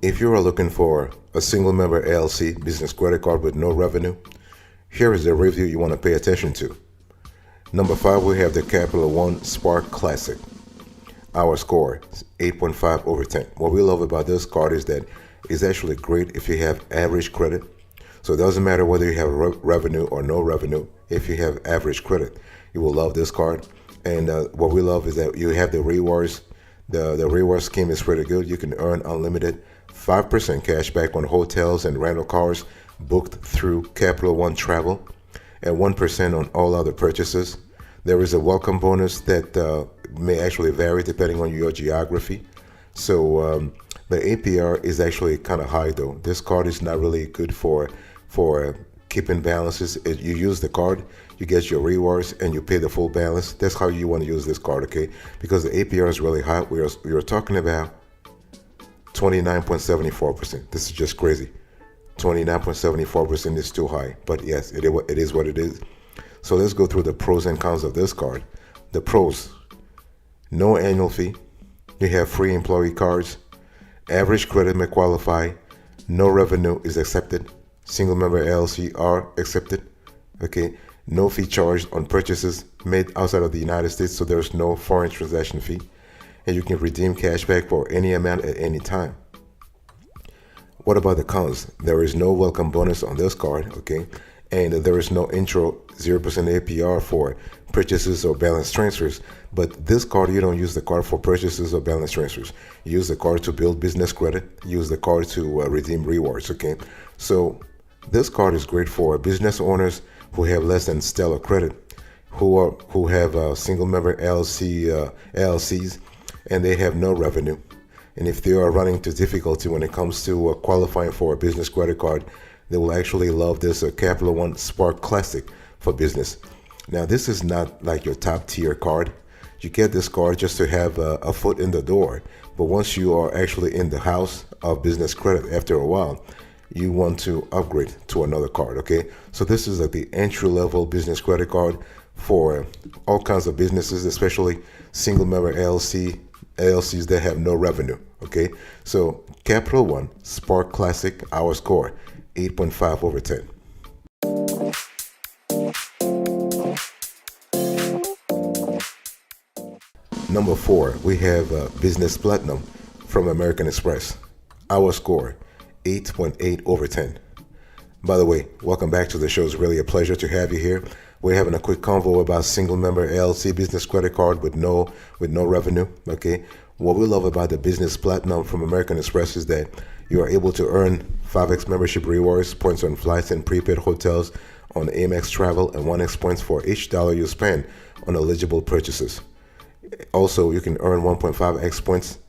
If you are looking for a single member LLC business credit card with no revenue, here is the review you want to pay attention to. Number 5, we have the Capital One Spark Classic. Our score is 8.5 over 10. What we love about this card is that it's actually great if you have average credit. So it doesn't matter whether you have revenue or no revenue. If you have average credit, you will love this card. And what we love is that you have the rewards. The reward scheme is pretty good. You can earn unlimited 5% cash back on hotels and rental cars booked through Capital One Travel, and 1% on all other purchases. There is a welcome bonus that may actually vary depending on your geography. So the APR is actually kind of high though. This card is not really good for keeping balances. You use the card, you get your rewards, and you pay the full balance. That's how you want to use this card, okay? Because the APR is really high. We are talking about 29.74%. This is just crazy. 29.74% is too high, but yes, it is what it is. So let's go through the pros and cons of this card. The pros: no annual fee, you have free employee cards, average credit may qualify, no revenue is accepted, single member LLC are accepted, okay, no fee charged on purchases made outside of the United States, so there's no foreign transaction fee, and you can redeem cash back for any amount at any time. What about the cons? There is no welcome bonus on this card, okay? And there is no intro 0% APR for purchases or balance transfers. But this card, you don't use the card for purchases or balance transfers. You use the card to build business credit. You use the card to redeem rewards, okay? So this card is great for business owners who have less than stellar credit, who have single member LLCs, and they have no revenue. And if they are running into difficulty when it comes to qualifying for a business credit card, they will actually love this Capital One Spark Classic for business. Now, this is not like your top tier card. You get this card just to have a foot in the door. But once you are actually in the house of business credit after a while, you want to upgrade to another card, okay? So this is like the entry-level business credit card for all kinds of businesses, especially single member LLCs that have no revenue, okay? So Capital One Spark Classic, our score, 8.5 over 10. Number 4, we have Business Platinum from American Express. Our score, 8.8 over 10. By the way, welcome back to the show. It's really a pleasure to have you here. We're having a quick convo about single member LLC business credit card with no revenue, okay? What we love about the Business Platinum from American Express is that you are able to earn 5x membership rewards, points on flights and prepaid hotels on Amex travel, and 1x points for each dollar you spend on eligible purchases. Also, you can earn 1.5x points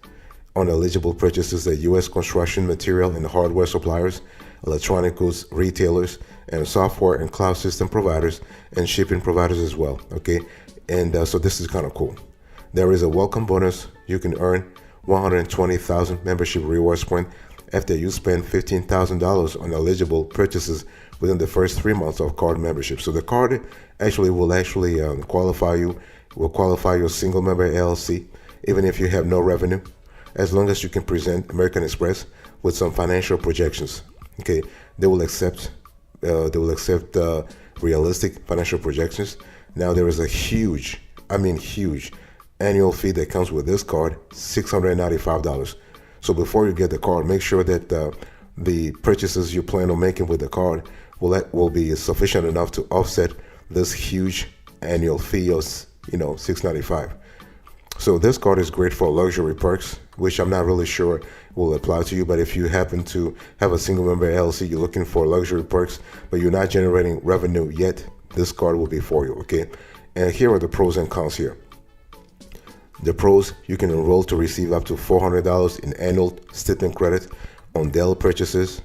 on eligible purchases at U.S. construction material and hardware suppliers, electronic goods retailers, and software and cloud system providers, and shipping providers as well, okay? And so this is kind of cool. There is a welcome bonus. You can earn 120,000 membership rewards point after you spend $15,000 on eligible purchases within the first 3 months of card membership. So the card will qualify your single member LLC, even if you have no revenue, as long as you can present American Express with some financial projections. Okay, they will accept realistic financial projections. Now there is a huge annual fee that comes with this card, $695. So before you get the card, make sure that the purchases you plan on making with the card will be sufficient enough to offset this huge annual fee of $695. So this card is great for luxury perks, which I'm not really sure will apply to you. But if you happen to have a single member LLC, you're looking for luxury perks, but you're not generating revenue yet, this card will be for you, okay? And here are the pros and cons here. The pros: you can enroll to receive up to $400 in annual statement credit on Dell purchases,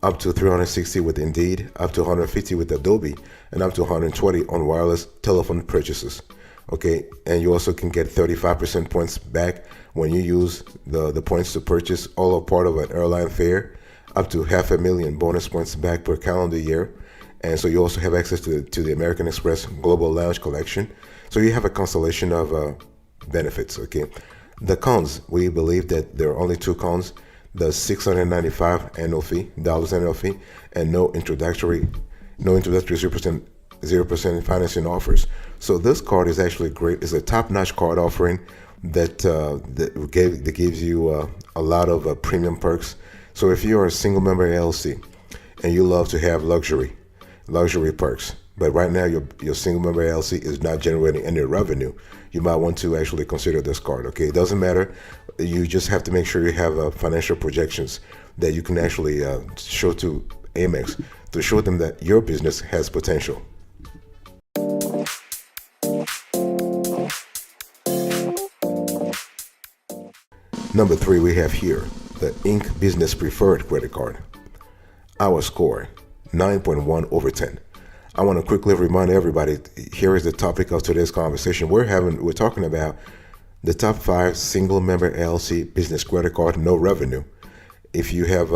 up to $360 with Indeed, up to $150 with Adobe, and up to $120 on wireless telephone purchases. Okay, and you also can get 35% points back when you use the points to purchase all or part of an airline fare, up to 500,000 bonus points back per calendar year. And so you also have access to the American Express Global Lounge Collection. So you have a constellation of benefits, okay? The cons: we believe that there are only 2 cons. the $695 annual fee, and no introductory 0% financing offers. So this card is actually great. It's a top-notch card offering that gives you a lot of premium perks. So if you're a SingleMember LLC and you love to have luxury perks, but right now your SingleMember LLC is not generating any revenue, you might want to actually consider this card. Okay, it doesn't matter. You just have to make sure you have financial projections that you can actually show to Amex to show them that your business has potential. Number 3, we have here the Inc. Business Preferred credit card. Our score, 9.1 over 10. I want to quickly remind everybody, here is the topic of today's conversation. We're talking about the top 5 SingleMember LLC business credit card, no revenue. If you have,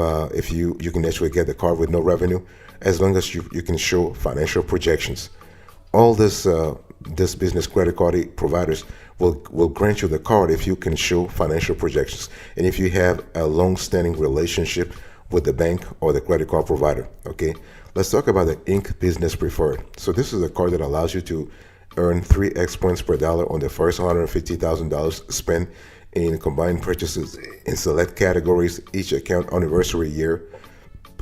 you can actually get the card with no revenue, as long as you can show financial projections. All this business credit card providers will grant you the card if you can show financial projections, and if you have a long-standing relationship with the bank or the credit card provider. Okay, let's talk about the Inc. Business Preferred. So this is a card that allows you to earn 3x points per dollar on the first $150,000 spent in combined purchases in select categories each account anniversary year.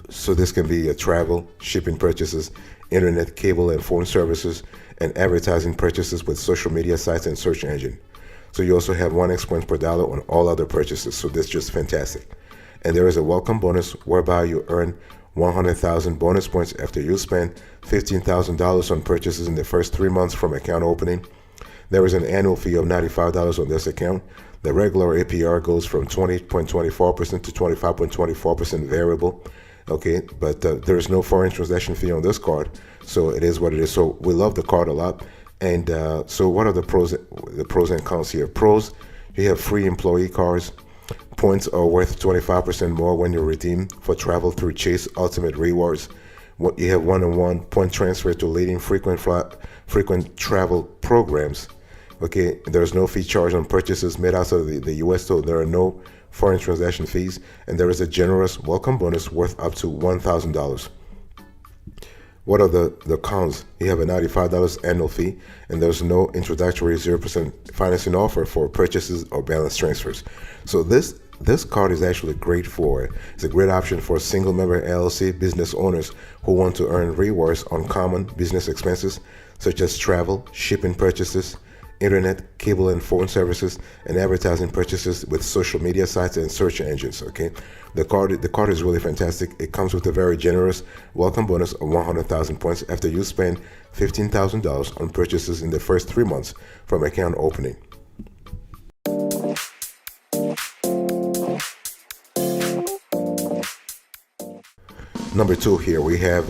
So this can be travel, shipping purchases, internet, cable, and phone services, and advertising purchases with social media sites and search engine. So you also have 1x points per dollar on all other purchases. So that's just fantastic. And there is a welcome bonus whereby you earn 100,000 bonus points after you spend $15,000 on purchases in the first 3 months from account opening. There is an annual fee of $95 on this account. The regular APR goes from 20.24% to 25.24% variable. Okay, but there is no foreign transaction fee on this card, so it is what it is. So we love the card a lot. And so what are the pros and cons here? Pros, you have free employee cards. Points are worth 25% more when you redeem for travel through Chase Ultimate Rewards. You have one-on-one point transfer to leading frequent travel programs. Okay, there's no fee charge on purchases made outside of the U.S., so there are no foreign transaction fees, and there is a generous welcome bonus worth up to $1,000. What are the cons? You have a $95 annual fee, and there's no introductory 0% financing offer for purchases or balance transfers. So this card is actually great it's a great option for SingleMember LLC business owners who want to earn rewards on common business expenses such as travel, shipping purchases, internet, cable and phone services, and advertising purchases with social media sites and search engines. Okay, the card is really fantastic. It comes with a very generous welcome bonus of 100,000 points after you spend $15,000 on purchases in the first 3 months from account opening. Number 2 here, we have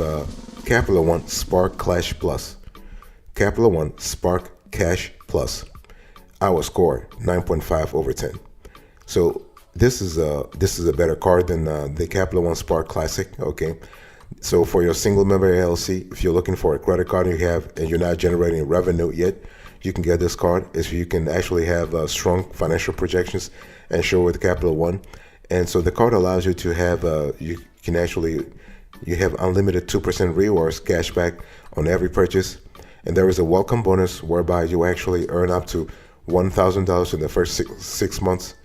Capital One Spark Cash Plus. Capital One Spark Cash Plus. Our score, 9.5 over 10. So this is a better card than the Capital One Spark Classic. Okay, so for your SingleMember LLC, if you're looking for a credit card and you're not generating revenue yet, you can get this card. If you can actually have strong financial projections and show with Capital One, and so the card allows you to have you have unlimited 2% rewards cash back on every purchase. And there is a welcome bonus whereby you actually earn up to $1,000 in the first six months,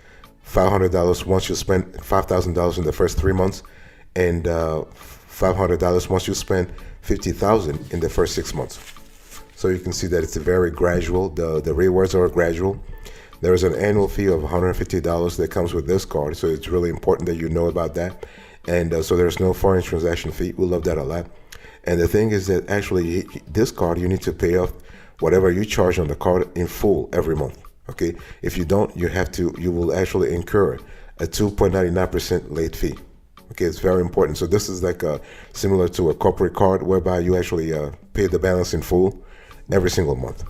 $500 once you spend $5,000 in the first 3 months, and $500 once you spend $50,000 in the first 6 months. So you can see that it's a very gradual. The rewards are gradual. There is an annual fee of $150 that comes with this card, so it's really important that you know about that. And so there's no foreign transaction fee. We love that a lot. And the thing is that actually this card, you need to pay off whatever you charge on the card in full every month. Okay, if you don't, you will actually incur a 2.99% late fee. Okay, it's very important. So this is like similar to a corporate card whereby you actually pay the balance in full every single month.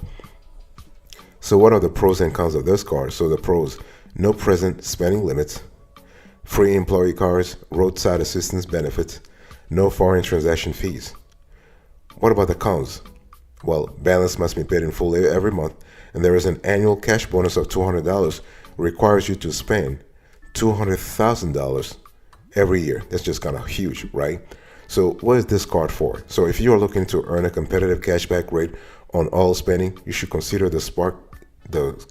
So what are the pros and cons of this card? So the pros: no present spending limits, free employee cards, roadside assistance benefits, no foreign transaction fees. What about the cons? Well, balance must be paid in full every month, and there is an annual cash bonus of $200, requires you to spend $200,000 every year. That's just kind of huge, right? So what is this card for? So if you are looking to earn a competitive cashback rate on all spending, you should consider the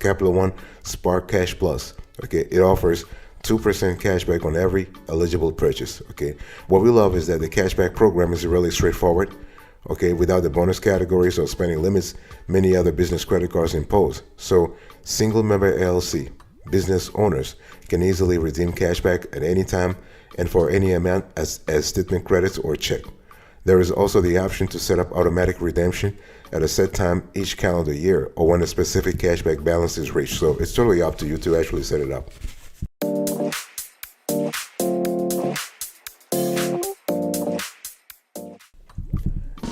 Capital One Spark Cash Plus. Okay, it offers 2% cashback on every eligible purchase. Okay, what we love is that the cashback program is really straightforward. Okay, without the bonus categories or spending limits many other business credit cards impose. So SingleMember LLC business owners can easily redeem cashback at any time and for any amount as statement credits or check. There is also the option to set up automatic redemption at a set time each calendar year or when a specific cashback balance is reached. So it's totally up to you to actually set it up.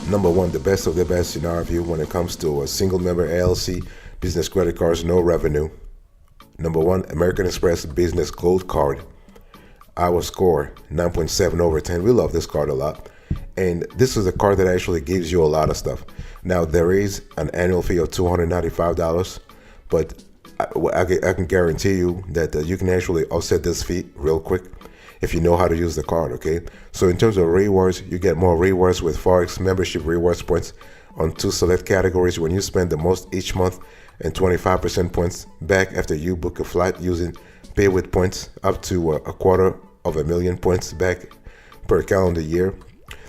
Number one, the best of the best in our view when it comes to a SingleMember LLC business credit cards, no revenue. Number one, American Express Business Gold Card. Our score 9.7 over 10. We love this card a lot. And this is a card that actually gives you a lot of stuff. Now, there is an annual fee of $295, but I can guarantee you that you can actually offset this fee real quick if you know how to use the card, okay? So in terms of rewards, you get more rewards with Forex membership rewards points on 2 select categories when you spend the most each month and 25% points back after you book a flight using Pay with Points up to $250,000 points back per calendar year.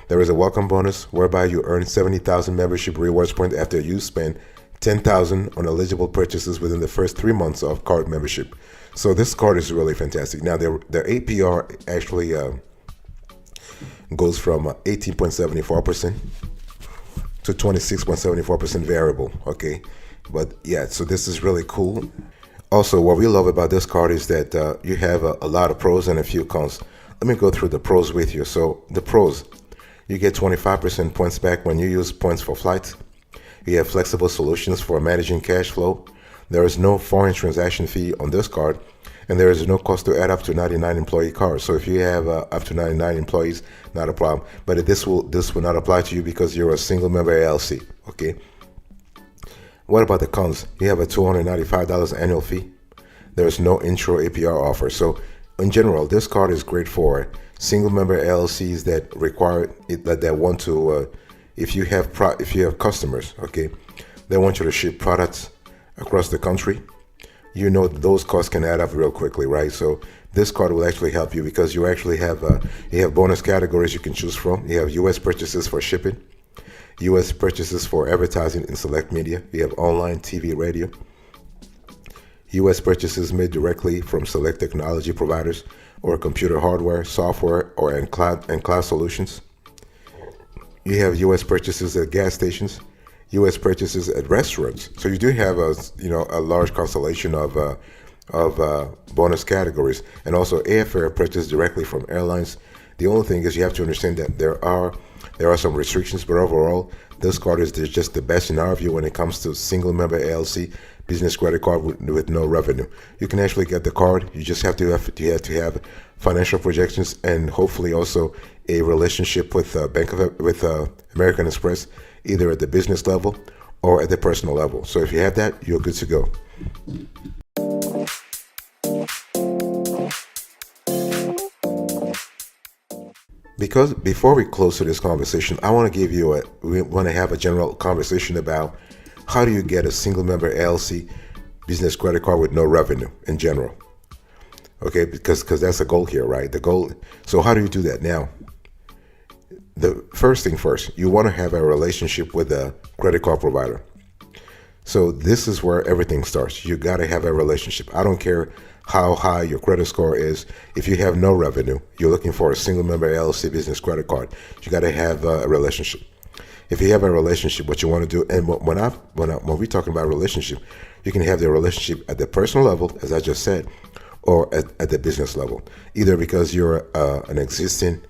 There is a welcome bonus whereby you earn 70,000 membership rewards points after you spend 10,000 on eligible purchases within the first 3 months of card membership. So this card is really fantastic. Now their APR actually goes from 18.74% to 26.74% variable. Okay, but yeah, so this is really cool. Also, what we love about this card is that you have a lot of pros and a few cons. Let me go through the pros with you. So the pros, you get 25% points back when you use points for flights. You have flexible solutions for managing cash flow. There is no foreign transaction fee on this card, and there is no cost to add up to 99 employee cards. So if you have up to 99 employees, not a problem. But this will not apply to you because you're a SingleMember LLC. Okay. What about the cons? You have a $295 annual fee. There is no intro APR offer. So in general, this card is great for SingleMember LLCs that require it, that want to. If you have customers, okay, they want you to ship products across the country, you know those costs can add up real quickly, right? So this card will actually help you because you actually have bonus categories you can choose from. You have U.S. purchases for shipping, U.S. purchases for advertising in select media. You have online, TV, radio. U.S. purchases made directly from select technology providers or computer hardware, software, or and cloud solutions. You have U.S. purchases at gas stations, U.S. purchases at restaurants. So you do have a large constellation of bonus categories, and also airfare purchased directly from airlines. The only thing is you have to understand that there are some restrictions, but overall, this card is just the best in our view when it comes to SingleMember LLC business credit card with no revenue. You can actually get the card. You just have to have financial projections and hopefully also a relationship with American Express, either at the business level or at the personal level. So if you have that, you're good to go. Because before we close to this conversation, I want to we want to have a general conversation about how do you get a SingleMember LLC business credit card with no revenue in general. Okay, because that's a goal here, right? The goal. So how do you do that? Now, the first thing first, you want to have a relationship with a credit card provider. So this is where everything starts. You got to have a relationship. I don't care how high your credit score is. If you have no revenue, you're looking for a SingleMember LLC business credit card. You got to have a relationship. If you have a relationship, what you want to do, and when we're talking about relationship, you can have the relationship at the personal level, as I just said, or at the business level. Either because you're an existing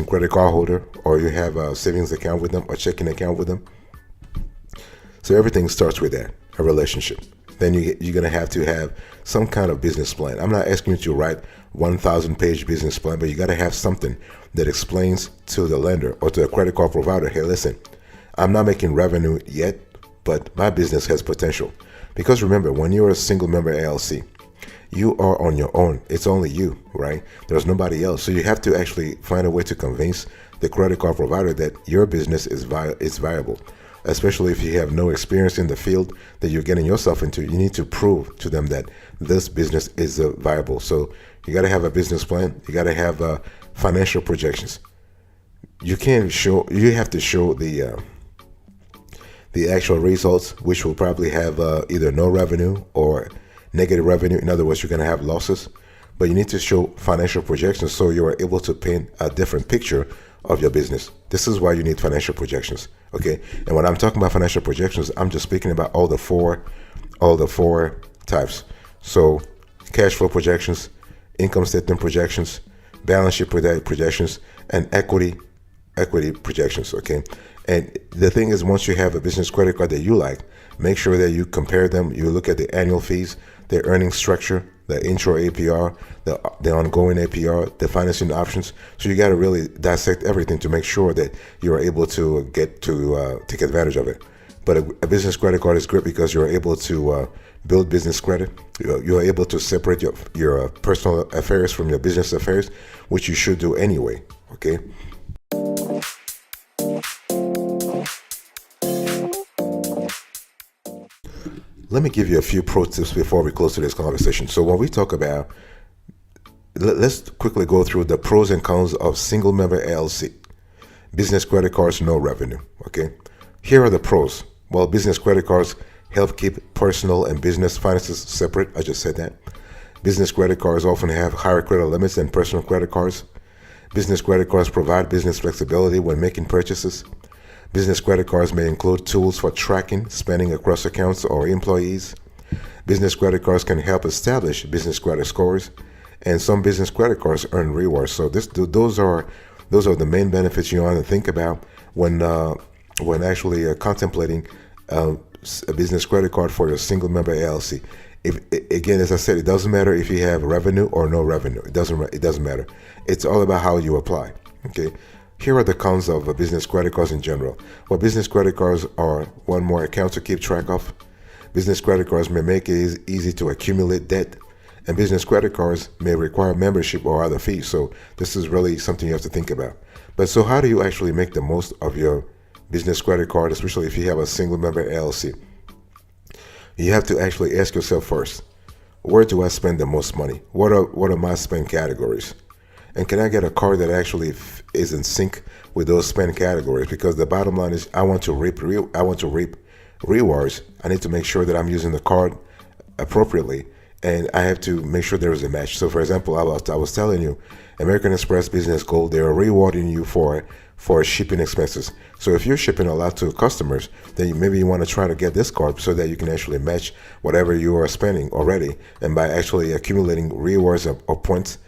credit card holder, or you have a savings account with them or checking account with them. So everything starts with that, a relationship. Then you're going to have some kind of business plan. I'm not asking you to write 1,000-page business plan, but you got to have something that explains to the lender or to the credit card provider, hey, listen, I'm not making revenue yet, but my business has potential. Because remember, when you're a SingleMember LLC, you are on your own. It's only you, right? There's nobody else. So you have to actually find a way to convince the credit card provider that your business is viable. Especially if you have no experience in the field that you're getting yourself into, you need to prove to them that this business is viable. So you got to have a business plan. You got to have financial projections. You have to show the actual results, which will probably have either no revenue or negative revenue. In other words, you're going to have losses, but you need to show financial projections so you are able to paint a different picture of your business. This is why you need financial projections. Okay. And when I'm talking about financial projections, I'm just speaking about all the four types. So cash flow projections, income statement projections, balance sheet projections, and equity projections. Okay. And the thing is, once you have a business credit card that you like, make sure that you compare them. You look at the annual fees, the earnings structure, the intro APR, the ongoing APR, the financing options. So you got to really dissect everything to make sure that you are able to get to take advantage of it. But a business credit card is great because you're able to build business credit. You're able to separate your personal affairs from your business affairs, which you should do anyway. Okay. Let me give you a few pro tips before we close today's conversation. So when we talk about, let's quickly go through the pros and cons of SingleMember LLC. Business credit cards, no revenue. Okay. Here are the pros. Well, business credit cards help keep personal and business finances separate. I just said that. Business credit cards often have higher credit limits than personal credit cards. Business credit cards provide business flexibility when making purchases. Business credit cards may include tools for tracking spending across accounts or employees. Business credit cards can help establish business credit scores, and some business credit cards earn rewards. So those are the main benefits you want to think about when actually contemplating a business credit card for your SingleMember LLC. Again, as I said, it doesn't matter if you have revenue or no revenue. It doesn't matter. It's all about how you apply. Okay. Here are the cons of business credit cards in general. Well, business credit cards are one more account to keep track of. Business credit cards may make it easy to accumulate debt, and business credit cards may require membership or other fees. So this is really something you have to think about. But so how do you actually make the most of your business credit card, especially if you have a SingleMember LLC? You have to actually ask yourself first, where do I spend the most money? What are my spend categories? And can I get a card that actually is in sync with those spend categories? Because the bottom line is, I want to reap rewards. I need to make sure that I'm using the card appropriately, and I have to make sure there is a match. So, for example, I was telling you, American Express Business Gold, they are rewarding you for shipping expenses. So if you're shipping a lot to customers, then maybe you want to try to get this card so that you can actually match whatever you are spending already, and by actually accumulating rewards or points.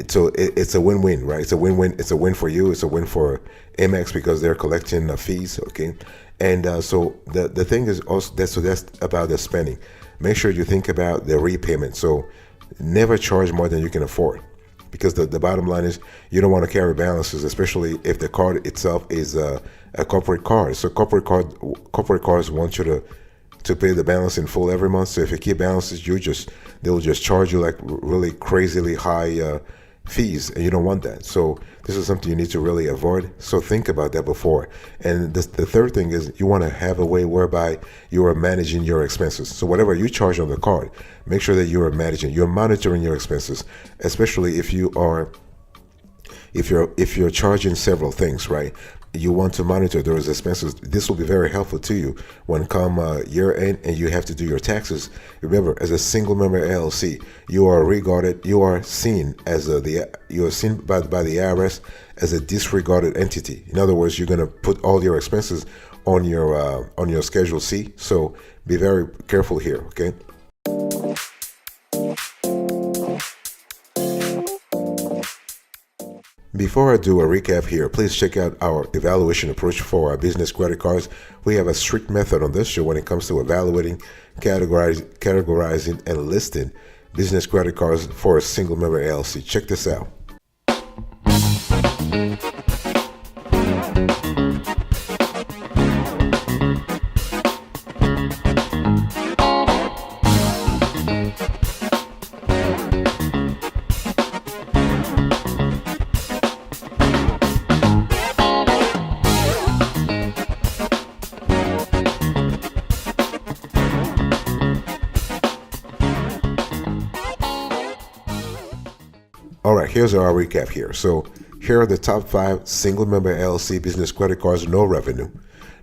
So it's a win-win, right? It's a win-win. It's a win for you. It's a win for Amex because they're collecting fees, okay? And so the thing is also that's about the spending. Make sure you think about the repayment. So never charge more than you can afford, because the bottom line is you don't want to carry balances, especially if the card itself is a corporate card. So corporate cards want you to pay the balance in full every month. So if you keep balances, they'll just charge you like really crazily high fees, and you don't want that. So this is something you need to really avoid. So think about that before. And the third thing is, you want to have a way whereby you are managing your expenses. So whatever you charge on the card, make sure that you're monitoring your expenses, especially if you're charging several things, right? You want to monitor those expenses. This will be very helpful to you when come year end and you have to do your taxes. Remember, as a SingleMember LLC, you are seen by the IRS as a disregarded entity. In other words, you're going to put all your expenses on your Schedule C. So be very careful here, okay? Before I do a recap here, please check out our evaluation approach for our business credit cards. We have a strict method on this show when it comes to evaluating, categorizing, and listing business credit cards for a SingleMember LLC. Check this out. All right, here's our recap here. So here are the top 5 single member LLC business credit cards, no revenue.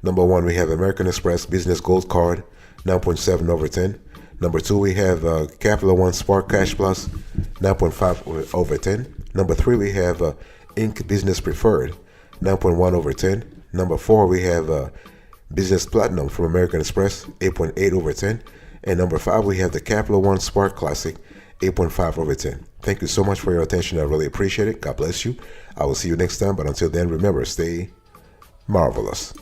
Number 1, we have American Express Business Gold Card, 9.7 over 10. Number 2, we have Capital One Spark Cash Plus, 9.5 over 10. Number 3, we have Inc. Business Preferred, 9.1 over 10. Number 4, we have Business Platinum from American Express, 8.8 over 10. And number 5, we have the Capital One Spark Classic, 8.5 over 10. Thank you so much for your attention. I really appreciate it. God bless you. I will see you next time. But until then, remember, stay marvelous.